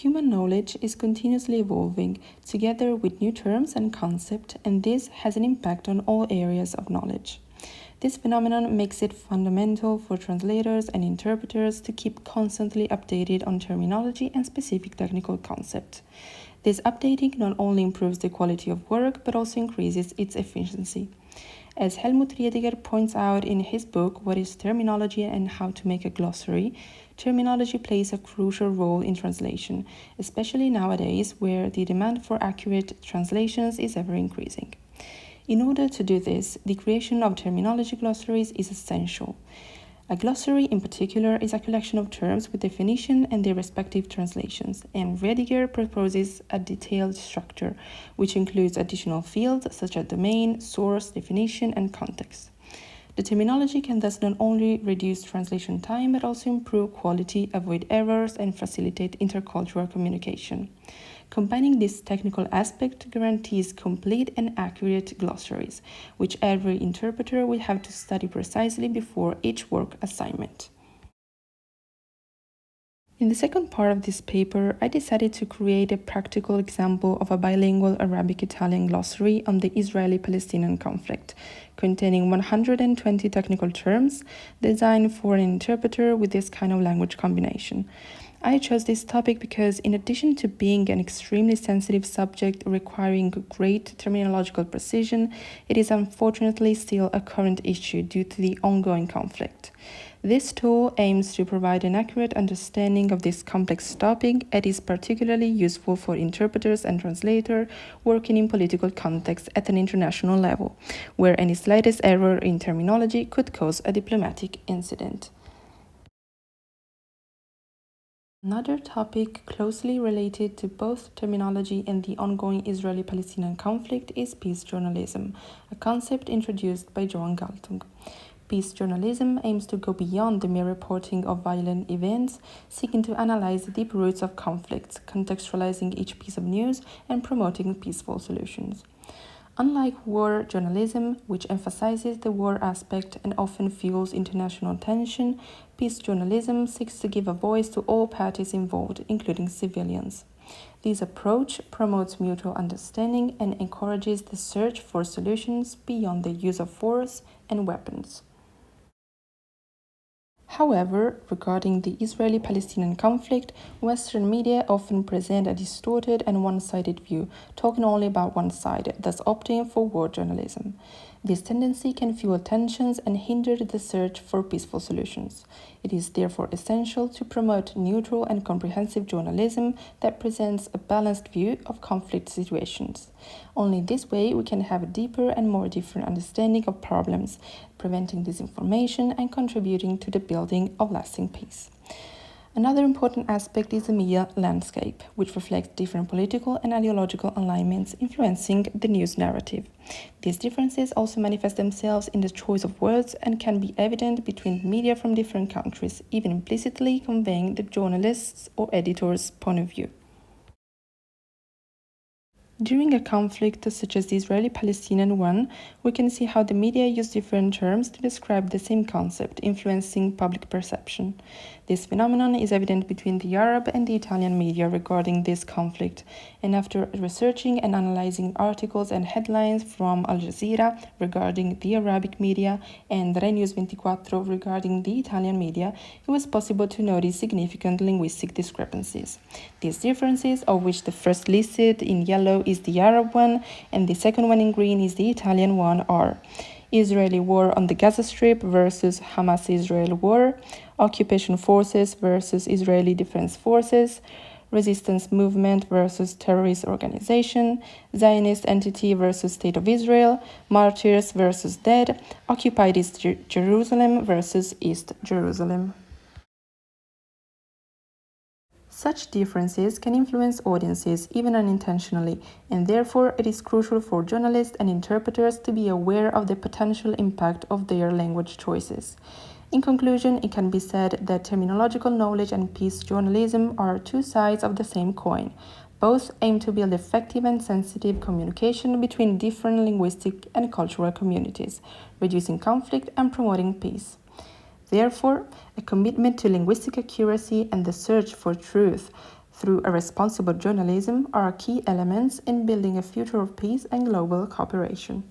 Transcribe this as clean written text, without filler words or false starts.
Human knowledge is continuously evolving, together with new terms and concepts, and this has an impact on all areas of knowledge. This phenomenon makes it fundamental for translators and interpreters to keep constantly updated on terminology and specific technical concepts. This updating not only improves the quality of work, but also increases its efficiency. As Helmut Riediger points out in his book, What is Terminology and How to Make a Glossary, terminology plays a crucial role in translation, especially nowadays where the demand for accurate translations is ever increasing. In order to do this, the creation of terminology glossaries is essential. A glossary in particular is a collection of terms with definition and their respective translations, and Riediger proposes a detailed structure, which includes additional fields such as domain, source, definition, and context. The terminology can thus not only reduce translation time, but also improve quality, avoid errors, and facilitate intercultural communication. Combining this technical aspect guarantees complete and accurate glossaries, which every interpreter will have to study precisely before each work assignment. In the second part of this paper, I decided to create a practical example of a bilingual Arabic-Italian glossary on the Israeli-Palestinian conflict, containing 120 technical terms designed for an interpreter with this kind of language combination. I chose this topic because, in addition to being an extremely sensitive subject requiring great terminological precision, it is unfortunately still a current issue due to the ongoing conflict. This tool aims to provide an accurate understanding of this complex topic and is particularly useful for interpreters and translators working in political contexts at an international level, where any slightest error in terminology could cause a diplomatic incident. Another topic closely related to both terminology and the ongoing Israeli-Palestinian conflict is peace journalism, a concept introduced by Johan Galtung. Peace journalism aims to go beyond the mere reporting of violent events, seeking to analyze the deep roots of conflicts, contextualizing each piece of news, and promoting peaceful solutions. Unlike war journalism, which emphasizes the war aspect and often fuels international tension, peace journalism seeks to give a voice to all parties involved, including civilians. This approach promotes mutual understanding and encourages the search for solutions beyond the use of force and weapons. However, regarding the Israeli-Palestinian conflict, Western media often present a distorted and one-sided view, talking only about one side, thus opting for war journalism. This tendency can fuel tensions and hinder the search for peaceful solutions. It is therefore essential to promote neutral and comprehensive journalism that presents a balanced view of conflict situations. Only this way we can have a deeper and more different understanding of problems, preventing disinformation and contributing to the building of lasting peace. Another important aspect is the media landscape, which reflects different political and ideological alignments influencing the news narrative. These differences also manifest themselves in the choice of words and can be evident between media from different countries, even implicitly conveying the journalist's or editor's point of view. During a conflict such as the Israeli-Palestinian one, we can see how the media use different terms to describe the same concept, influencing public perception. This phenomenon is evident between the Arab and the Italian media regarding this conflict, and after researching and analyzing articles and headlines from Al Jazeera regarding the Arabic media and Rai News 24 regarding the Italian media, it was possible to notice significant linguistic discrepancies. These differences, of which the first listed in yellow is the Arab one and the second one in green is the Italian one, are Israeli war on the Gaza Strip versus Hamas-Israel war, occupation forces versus Israeli defense forces, resistance movement versus terrorist organization, Zionist entity versus State of Israel, martyrs versus dead, occupied East Jerusalem versus East Jerusalem. Such differences can influence audiences even unintentionally, and therefore it is crucial for journalists and interpreters to be aware of the potential impact of their language choices. In conclusion, it can be said that terminological knowledge and peace journalism are two sides of the same coin. Both aim to build effective and sensitive communication between different linguistic and cultural communities, reducing conflict and promoting peace. Therefore, a commitment to linguistic accuracy and the search for truth through a responsible journalism are key elements in building a future of peace and global cooperation.